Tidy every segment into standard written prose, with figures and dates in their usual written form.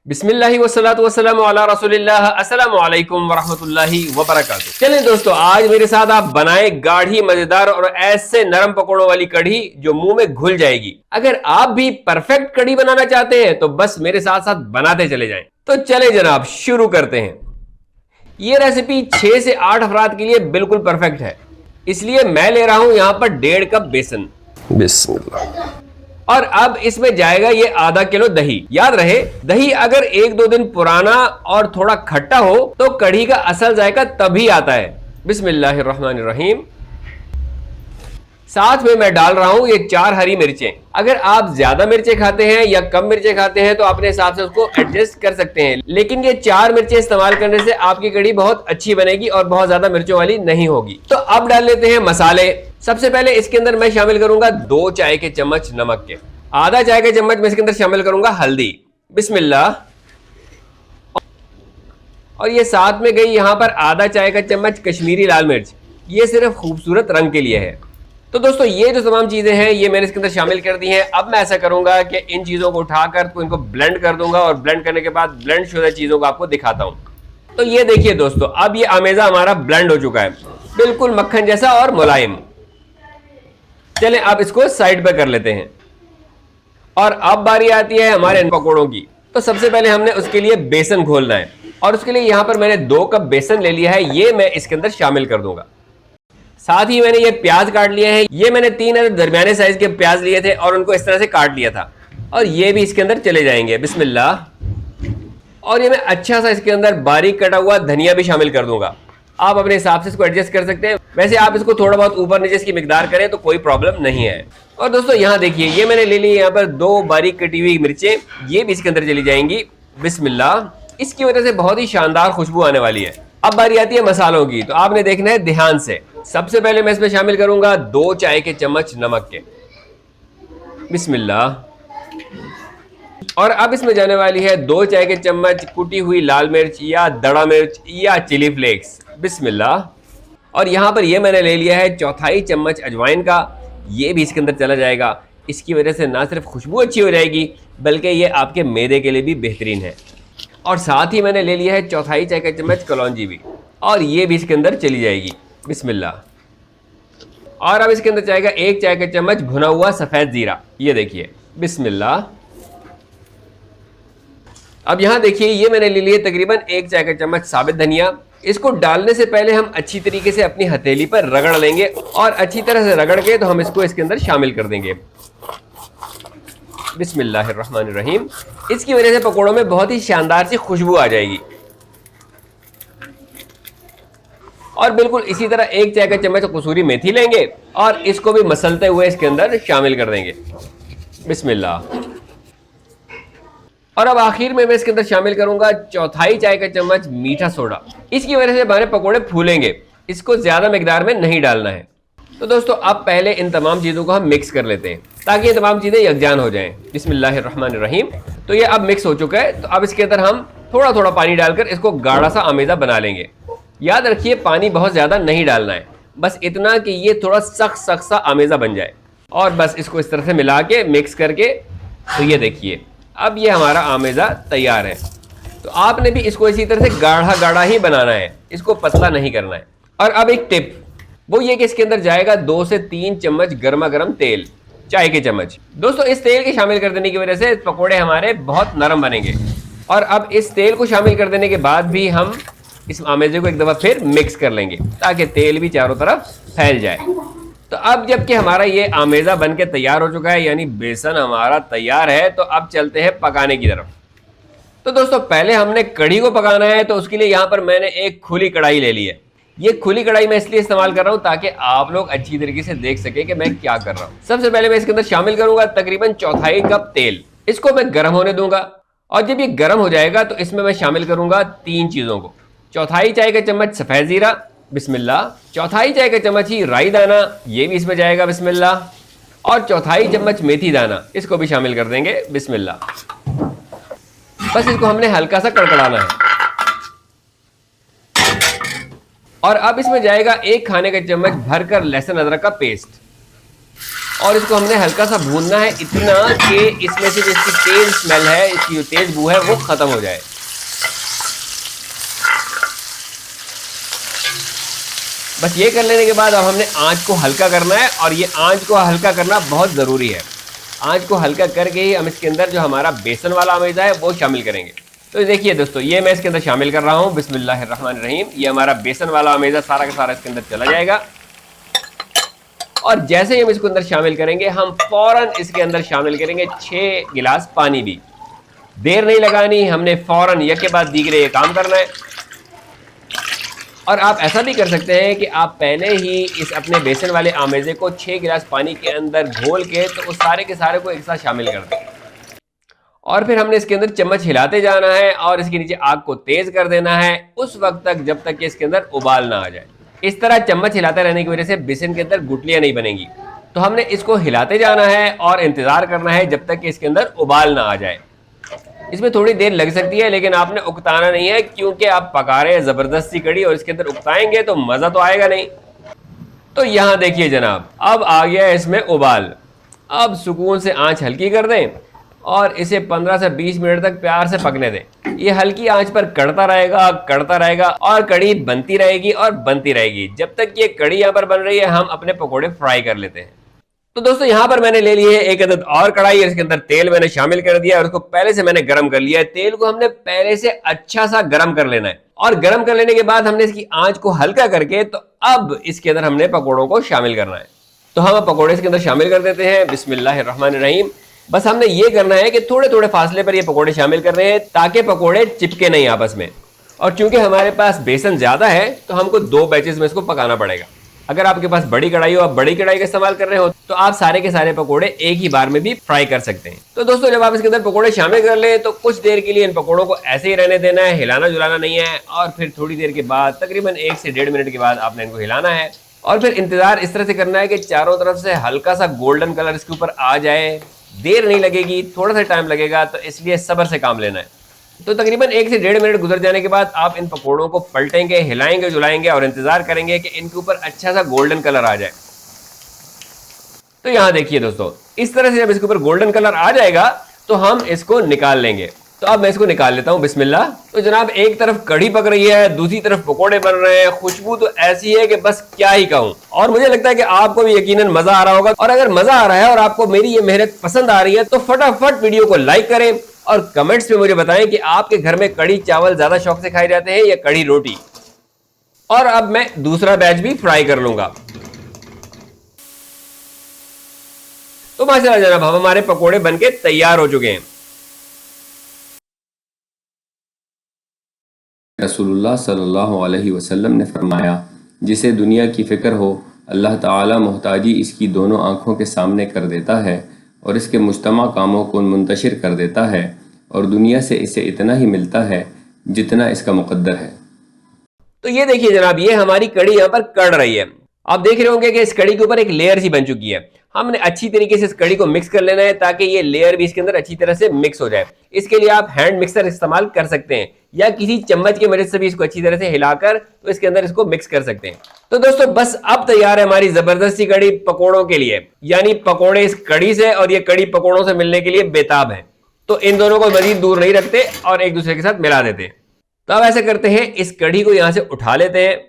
बिस्मिल्लाहि वस्सलातु वस्सलामु अला रसूलिल्लाह। अस्सलामु अलैकुम वरहमतुल्लाहि वबरकातुहू। चलें दोस्तों, आज मेरे साथ आप बनाएं गाढ़ी, मजेदार और ऐसे नरम पकौड़ों वाली कढ़ी जो मुंह में घुल जाएगी। अगर आप भी परफेक्ट कढ़ी बनाना चाहते हैं तो बस मेरे साथ साथ बनाते चले जाएं। तो चले जनाब, शुरू करते हैं। ये रेसिपी 6 से 8 अफराद के लिए बिल्कुल परफेक्ट है, इसलिए मैं ले रहा हूं यहां पर 1.5 कप बेसन। बिस्मिल्लाह। और अब इसमें जाएगा ये आधा किलो दही। याद रहे, दही अगर 1-2 दिन पुराना और थोड़ा खट्टा हो तो कढ़ी का असल जायका तभी आता है। बिस्मिल्लाहिर्रहमानिर्रहीम। साथ में मैं डाल रहा हूं ये 4 हरी मिर्चें। अगर आप ज्यादा मिर्चें खाते हैं या कम मिर्चें खाते हैं तो अपने हिसाब से उसको एडजस्ट कर सकते हैं, लेकिन ये 4 मिर्चें इस्तेमाल करने से आपकी कढ़ी बहुत अच्छी बनेगी और बहुत ज्यादा मिर्चों वाली नहीं होगी। तो अब डाल लेते हैं मसाले। सबसे पहले इसके अंदर मैं शामिल करूंगा 2 चाय के चम्मच नमक के। आधा चाय का चम्मच मैं इसके अंदर शामिल करूंगा हल्दी। बिस्मिल्लाह। और ये साथ में गई यहां पर आधा चाय का चम्मच कश्मीरी लाल मिर्च। ये सिर्फ खूबसूरत रंग के लिए है। तो दोस्तों, ये जो तमाम चीजें हैं ये मैंने इसके अंदर शामिल कर दी हैं। अब मैं ऐसा करूंगा कि इन चीजों को उठाकर तो इनको ब्लेंड कर दूंगा और ब्लेंड करने के बाद ब्लेंड शुदा चीजों को आपको दिखाता हूं। तो ये देखिए दोस्तों, अब ये आमेजा हमारा ब्लेंड हो चुका है, बिल्कुल मक्खन जैसा और मुलायम। चलें अब इसको साइड पे कर लेते हैं। और अब बारी आती है हमारे पकौड़ों की। तो सबसे पहले हमने उसके लिए बेसन घोलना है और उसके लिए यहां पर मैंने 2 कप बेसन ले लिया है, ये मैं इसके अंदर शामिल कर दूंगा। साथ ही मैंने ये प्याज काट लिया है। ये मैंने 3 दरमियाने साइज के प्याज लिए थे और उनको इस तरह से काट लिया था और ये भी इसके अंदर चले जाएंगे। बिस्मिल्लाह। और ये मैं अच्छा सा इसके अंदर बारीक कटा हुआ धनिया भी शामिल कर दूंगा। आप अपने हिसाब से इसको एडजस्ट कर सकते हैं। वैसे आप इसको थोड़ा बहुत ऊपर नीचे इसकी मिकदार करें तो कोई प्रॉब्लम नहीं है। और दोस्तों यहाँ देखिए, ये मैंने ले ली यहाँ पर 2 बारीक कटी हुई मिर्चें, ये भी इसके अंदर चली जाएंगी। बिस्मिल्लाह। इसकी वजह से बहुत ही शानदार खुशबू आने वाली है। अब बारी आती है मसालों की, तो आपने देखना है ध्यान से। सबसे पहले मैं इसमें शामिल करूंगा 2 चाय के चम्मच नमक के। बिस्मिल्लाह। और अब इसमें जाने वाली है 2 चाय के चम्मच कुटी हुई लाल मिर्च या दड़ा मिर्च या चिली फ्लेक्स। बिस्मिल्लाह। और यहाँ पर ये मैंने ले लिया है 1/4 चम्मच अजवाइन का, ये भी इसके अंदर चला जाएगा। इसकी वजह से ना सिर्फ खुशबू अच्छी हो जाएगी बल्कि ये आपके मैदे के लिए भी बेहतरीन है। और साथ ही मैंने ले लिया है 1/4 चाय का चम्मच कलौंजी भी, और ये भी इसके अंदर चली जाएगी। बिस्मिल्लाह। और अब इसके अंदर जाएगा 1 चाय का चम्मच भुना हुआ सफेद जीरा, ये देखिए। बिस्मिल्लाह। अब यहाँ देखिए, ये मैंने ले लिए तकरीबन 1 चाय का चम्मच साबित धनिया। इसको डालने से पहले हम अच्छी तरीके से अपनी हथेली पर रगड़ लेंगे और अच्छी तरह से रगड़ के तो हम इसको इसके अंदर शामिल कर देंगे। बिस्मिल्लाहिर्रहमानिर्रहीम। इसकी वजह से पकौड़ों में बहुत ही शानदार सी खुशबू आ जाएगी। और बिल्कुल इसी तरह 1 चाय का चम्मच कसूरी मेथी लेंगे और इसको भी मसलते हुए इसके अंदर शामिल कर देंगे। बिस्मिल्लाह। और अब आखिर में मैं इसके अंदर शामिल करूंगा 1/4 चाय का चम्मच मीठा सोडा। इसकी वजह से हमारे पकोड़े फूलेंगे, इसको ज्यादा मिकदार में नहीं डालना है। तो दोस्तों, अब पहले इन तमाम चीजों को हम मिक्स कर लेते हैं ताकि ये तमाम चीजें यकजान हो जाएं। बिस्मिल्लाहिर्रहमानिर्रहीम। तो ये अब मिक्स हो चुका है। तो अब इसके अंदर हम थोड़ा थोड़ा पानी डालकर इसको गाढ़ा सा आमेजा बना लेंगे। याद रखिए, पानी बहुत ज्यादा नहीं डालना है, बस इतना कि ये थोड़ा सख्त सख्त सा आमेजा बन जाए। और बस इसको इस तरह से मिला के मिक्स करके, तो ये देखिए अब ये हमारा आमेजा तैयार है। तो आपने भी इसको इसी तरह से गाढ़ा गाढ़ा ही बनाना है, इसको पतला नहीं करना है। और अब एक टिप, वो ये कि इसके अंदर जाएगा 2 से 3 चम्मच गर्मा गर्म तेल, चाय के चम्मच। दोस्तों, इस तेल के शामिल कर देने की वजह से पकोड़े हमारे बहुत नरम बनेंगे। और अब इस तेल को शामिल कर देने के बाद भी हम इस आमेजे को एक दफा फिर मिक्स कर लेंगे ताकि तेल भी चारों तरफ फैल जाए। तो अब जबकि हमारा ये आमेजा बन के तैयार हो चुका है, यानी बेसन हमारा तैयार है, तो अब चलते हैं पकाने की तरफ। तो दोस्तों, पहले हमने कढ़ी को पकाना है, तो उसके लिए यहाँ पर मैंने एक खुली कढ़ाई ले ली है। ये खुली कढ़ाई मैं इसलिए इस्तेमाल कर रहा हूँ ताकि आप लोग अच्छी तरीके से देख सके कि मैं क्या कर रहा हूँ। सबसे पहले मैं इसके अंदर शामिल करूंगा तकरीबन 1/4 कप तेल। इसको मैं गर्म होने दूंगा और जब ये गर्म हो जाएगा तो इसमें मैं शामिल करूंगा 3 चीजों को। 1/4 चाय का चम्मच सफेद जीरा। बिस्मिल्लाह। 1/4 चाय का चम्मच ही राई दाना, ये भी इसमें जाएगा। बिस्मिल्लाह। और 1/4 चम्मच मेथी दाना, इसको भी शामिल कर देंगे। बिस्मिल्लाह। बस इसको हमने हल्का सा कड़कड़ाना है। और अब इसमें जाएगा 1 खाने का चम्मच भरकर लहसुन अदरक का पेस्ट। और इसको हमने हल्का सा भूनना है, इतना कि इसमें से जिसकी तेज स्मेल है, इसकी जो तेज बू है वो खत्म हो जाए। बस ये कर लेने के बाद अब हमने आंच को हल्का करना है, और ये आंच को हल्का करना बहुत ज़रूरी है। आंच को हल्का करके ही हम इसके अंदर जो हमारा बेसन वाला अमेज़ा है वो शामिल करेंगे। तो देखिए दोस्तों, ये मैं इसके अंदर शामिल कर रहा हूँ, बिस्मिल्लाहिर्रहमानिर्रहीम। ये हमारा बेसन वाला अमेज़ा सारा का सारा इसके अंदर चला जाएगा, और जैसे ही हम इसको अंदर शामिल करेंगे, हम फौरन इसके अंदर शामिल करेंगे 6 गिलास पानी भी। देर नहीं लगानी, हमने फौरन एक के बाद दीगरे ये काम करना है। और आप ऐसा भी कर सकते हैं कि आप पहले ही इस अपने बेसन वाले आमेज़े को 6 गिलास पानी के अंदर घोल के तो उस सारे के सारे को एक साथ शामिल कर दें, और फिर हमने इसके अंदर चम्मच हिलाते जाना है और इसके नीचे आग को तेज कर देना है उस वक्त तक जब तक कि इसके अंदर उबाल ना आ जाए। इस तरह चम्मच हिलाते रहने की वजह से बेसन के अंदर गुठलियां नहीं बनेंगी। तो हमने इसको हिलाते जाना है और इंतजार करना है जब तक कि इसके अंदर उबाल ना आ जाए। इसमें थोड़ी देर लग सकती है, लेकिन आपने उकताना नहीं है, क्योंकि आप पका रहे हैं जबरदस्ती कड़ी और इसके अंदर उकताएंगे तो मजा तो आएगा नहीं। तो यहां देखिए जनाब, अब आ गया है इसमें उबाल। अब सुकून से आंच हल्की कर दें और इसे 15 से 20 मिनट तक प्यार से पकने दें। ये हल्की आंच पर कड़ता रहेगा और कड़ी बनती रहेगी और बनती रहेगी। जब तक ये कड़ी यहाँ पर बन रही है, हम अपने पकोड़े फ्राई कर लेते हैं। तो दोस्तों, यहाँ पर मैंने ले ली है एक अदद और कढ़ाई, इसके अंदर तेल मैंने शामिल कर दिया और उसको पहले से मैंने गर्म कर लिया है। तेल को हमने पहले से अच्छा सा गर्म कर लेना है, और गर्म कर लेने के बाद हमने इसकी आंच को हल्का करके तो अब इसके अंदर हमने पकौड़ों को शामिल करना है। तो हम पकौड़े इसके अंदर शामिल कर देते हैं, बिस्मिल्लाहिर्रहमानिर्रहीम। बस हमने ये करना है कि थोड़े थोड़े फासले पर ये पकौड़े शामिल कर रहे हैं ताकि पकौड़े चिपके नहीं आपस में। और चूंकि हमारे पास बेसन ज्यादा है तो हमको 2 बैचेस में इसको पकाना पड़ेगा। अगर आपके पास बड़ी कढ़ाई हो, आप बड़ी कढ़ाई का इस्तेमाल कर रहे हो, तो आप सारे के सारे पकोड़े एक ही बार में भी फ्राई कर सकते हैं। तो दोस्तों, जब आप इसके अंदर पकोड़े शामिल कर लें तो कुछ देर के लिए इन पकोड़ों को ऐसे ही रहने देना है, हिलाना जुलाना नहीं है। और फिर थोड़ी देर के बाद, तकरीबन 1 से 1.5 मिनट के बाद आपने इनको हिलाना है, और फिर इंतजार इस तरह से करना है कि चारों तरफ से हल्का सा गोल्डन कलर इसके ऊपर आ जाए। देर नहीं लगेगी, थोड़ा सा टाइम लगेगा, तो इसलिए सब्र से काम लेना है। तो तकरीबन 1 से 1.5 मिनट गुजर जाने के बाद आप इन पकोड़ों को पलटेंगे, हिलाएंगे, जुलाएंगे और इंतजार करेंगे कि इनके ऊपर अच्छा सा गोल्डन कलर आ जाए। तो यहां देखिए दोस्तों, इस तरह से जब इसके ऊपर गोल्डन कलर आ जाएगा तो हम इसको निकाल लेंगे। तो अब मैं इसको निकाल लेता हूं, बिस्मिल्लाह। तो जनाब, एक तरफ कढ़ी पक रही है, दूसरी तरफ पकोड़े बन रहे हैं। खुशबू तो ऐसी है कि बस क्या ही कहूं। और मुझे लगता है कि आपको भी यकीनन मजा आ रहा होगा। और अगर मजा आ रहा है और आपको मेरी ये मेहनत पसंद आ रही है तो फटाफट वीडियो को लाइक करें और कमेंट्स में मुझे बताएं कि आपके घर में कड़ी चावल ज्यादा शौक से खाए जाते हैं या कड़ी रोटी। और अब मैं दूसरा बैच भी फ्राई कर लूंगा। तो माशाल्लाह जनाब, अब हमारे पकोड़े बनके तैयार हो चुके हैं। रसूलुल्लाह सल्लल्लाहु अलैहि वसल्लम ने फरमाया, जिसे दुनिया की फिक्र हो, अल्लाह ताला मोहताजी इसकी दोनों आंखों के सामने कर देता है और इसके मुज्तमा कामों को मुंतशिर कर देता है, और दुनिया से इसे इतना ही मिलता है जितना इसका मुकद्दर है। तो ये देखिए जनाब, ये हमारी कड़ी यहाँ पर कड़ रही है। आप देख रहे होंगे कि इस कड़ी के ऊपर एक लेयर सी बन चुकी है। हमने अच्छी तरीके से इस कड़ी को मिक्स कर लेना है ताकि ये लेयर भी इसके अंदर अच्छी तरह से मिक्स हो जाए। इसके लिए आप हैंड मिक्सर इस्तेमाल कर सकते हैं या किसी चम्मच की मदद से भी इसको अच्छी तरह से हिलाकर तो इसके अंदर इसको मिक्स कर सकते हैं। तो दोस्तों, बस अब तैयार है हमारी जबरदस्ती कड़ी पकोड़ों के लिए, यानी पकोड़े इस कड़ी से और ये कड़ी पकोड़ों से मिलने के लिए बेताब है। तो इन दोनों को मजीद दूर नहीं रखते और एक दूसरे के साथ मिला देते हैं। तो अब ऐसे करते हैं, इस कड़ी को यहां से उठा लेते हैं।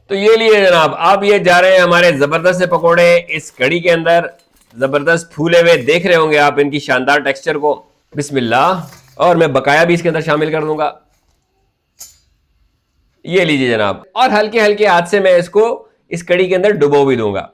तो ये लिए जनाब, आप ये जा रहे हैं हमारे जबरदस्त से पकोड़े इस कड़ी के अंदर, जबरदस्त फूले हुए देख रहे होंगे आप इनकी शानदार टेक्सचर को। बिस्मिल्लाह। और मैं बकाया भी इसके अंदर शामिल कर दूंगा। ये लीजिए जनाब, और हल्के हल्के हाथ से मैं इसको इस कड़ी के अंदर डुबो भी दूंगा।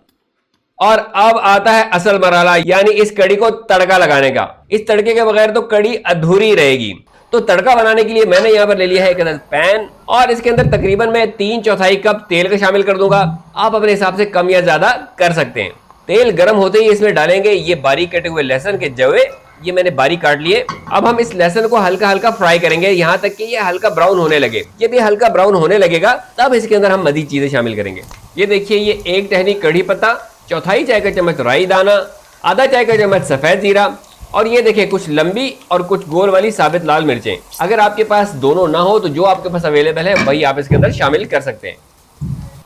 और अब आता है असल मरहला, यानी इस कड़ी को तड़का लगाने का। इस तड़के के बगैर तो कड़ी अधूरी रहेगी। तो तड़का बनाने के लिए मैंने यहाँ पर ले लिया है एक अदद पैन, और इसके अंदर तकरीबन मैं 3/4 कप तेल का शामिल कर दूंगा। आप अपने हिसाब से कम या ज्यादा कर सकते हैं। तेल गर्म होते ही इसमें डालेंगे ये बारीक कटे हुए लहसुन के जवे, ये मैंने बारीक काट लिए। अब हम इस लहसुन को हल्का हल्का फ्राई करेंगे यहाँ तक कि ये हल्का ब्राउन होने लगे। जब ये हल्का ब्राउन होने लगेगा तब इसके अंदर हम मजीद चीजें शामिल करेंगे। ये देखिए, ये 1 टहनी कड़ी पत्ता, 1/4 चाय का चम्मच राई दाना, आधा चाय का चम्मच सफेद जीरा, और ये देखिए कुछ लंबी और कुछ गोल वाली साबित लाल मिर्चें। अगर आपके पास दोनों ना हो तो जो आपके पास अवेलेबल है वही आप इसके अंदर शामिल कर सकते हैं।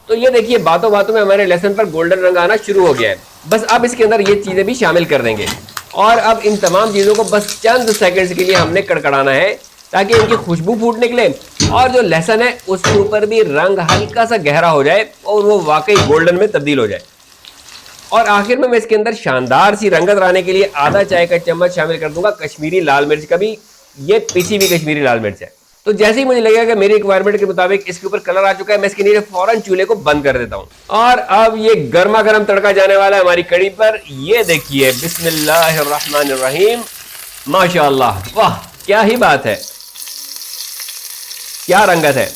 तो ये देखिए बातों बातों में हमारे लहसुन पर गोल्डन रंग आना शुरू हो गया है। बस अब इसके अंदर ये चीजें भी शामिल कर देंगे और अब इन तमाम चीजों को बस चंद सेकंड्स के लिए हमने कड़कड़ाना है ताकि इनकी खुशबू फूट निकले और जो लहसुन है उसके ऊपर भी रंग हल्का सा गहरा हो जाए और वो वाकई गोल्डन में तब्दील हो जाए। और आखिर में मैं इसके अंदर शानदार सी रंगत लाने के लिए आधा चाय का चम्मच शामिल कर दूंगा कश्मीरी लाल मिर्च का भी। ये पिसी हुई कश्मीरी लाल मिर्च है। तो जैसे ही मुझे लगेगा कि मेरी रिक्वायरमेंट के मुताबिक इसके ऊपर कलर आ चुका है, मैं इसके नीचे फौरन चूल्हे को बंद कर देता हूं। और अब ये गर्मा गर्म तड़का जाने वाला है हमारी कड़ी पर। ये देखिए बिस्मिल्लाहिर्रहमानिर्रहीम, माशाअल्लाह, वाह क्या ही बात है, क्या रंगत है।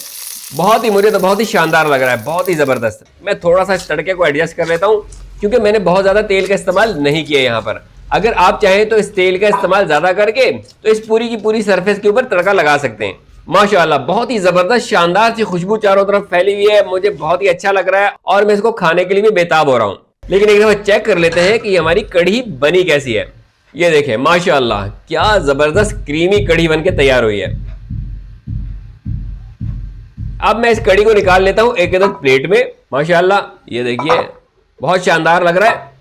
बहुत ही, मुझे तो बहुत ही शानदार लग रहा है, बहुत ही जबरदस्त। मैं थोड़ा सा इस तड़के को एडजस्ट कर लेता हूं क्योंकि मैंने बहुत ज्यादा तेल का इस्तेमाल नहीं किया यहाँ पर। अगर आप चाहें तो इस तेल का इस्तेमाल ज्यादा करके तो इस पूरी की पूरी सरफेस के ऊपर तड़का लगा सकते हैं। माशाल्लाह बहुत ही जबरदस्त शानदार सी खुशबू चारों तरफ फैली हुई है। मुझे बहुत ही अच्छा लग रहा है और मैं इसको खाने के लिए भी बेताब हो रहा हूं। लेकिन एक दफा चेक कर लेते हैं कि हमारी कढ़ी बनी कैसी है। ये देखें माशाल्लाह क्या जबरदस्त क्रीमी कढ़ी बनके तैयार हुई है। अब मैं इस कढ़ी को निकाल लेता हूं एक अलग प्लेट में। माशाल्लाह ये देखिए बहुत शानदार लग रहा है।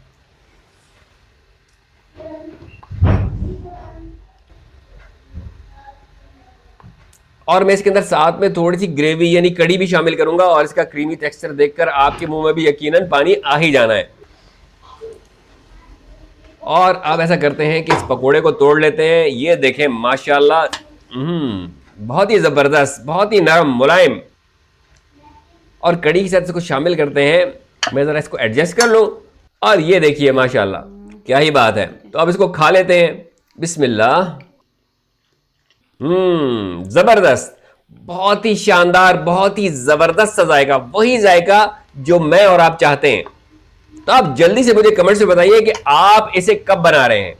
और मैं इसके अंदर साथ में थोड़ी सी ग्रेवी यानी कड़ी भी शामिल करूंगा और इसका क्रीमी टेक्सचर देखकर आपके मुंह में भी यकीनन पानी आ ही जाना है। और अब ऐसा करते हैं कि इस पकोड़े को तोड़ लेते हैं। ये देखें माशाल्लाह, बहुत ही जबरदस्त, बहुत ही नरम मुलायम। और कड़ी के साथ इसको शामिल करते हैं। मैं जरा इसको एडजस्ट कर लूं और ये देखिए माशाल्लाह क्या ही बात है। तो अब इसको खा लेते हैं। बिस्मिल्लाह। जबरदस्त, बहुत ही शानदार, बहुत ही जबरदस्त सा जायका, वही जायका जो मैं और आप चाहते हैं। तो आप जल्दी से मुझे कमेंट में बताइए कि आप इसे कब बना रहे हैं।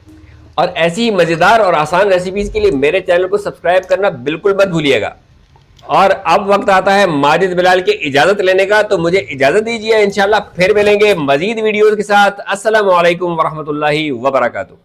और ऐसी ही मजेदार और आसान रेसिपीज के लिए मेरे चैनल को सब्सक्राइब करना बिल्कुल मत भूलिएगा। और अब वक्त आता है माजिद बिलाल की इजाजत लेने का, तो मुझे इजाजत दीजिए। इंशाल्लाह फिर मिलेंगे मजीद वीडियोस के साथ। अस्सलामु अलैकुम वरहमतुल्लाहि वबरकातुहू।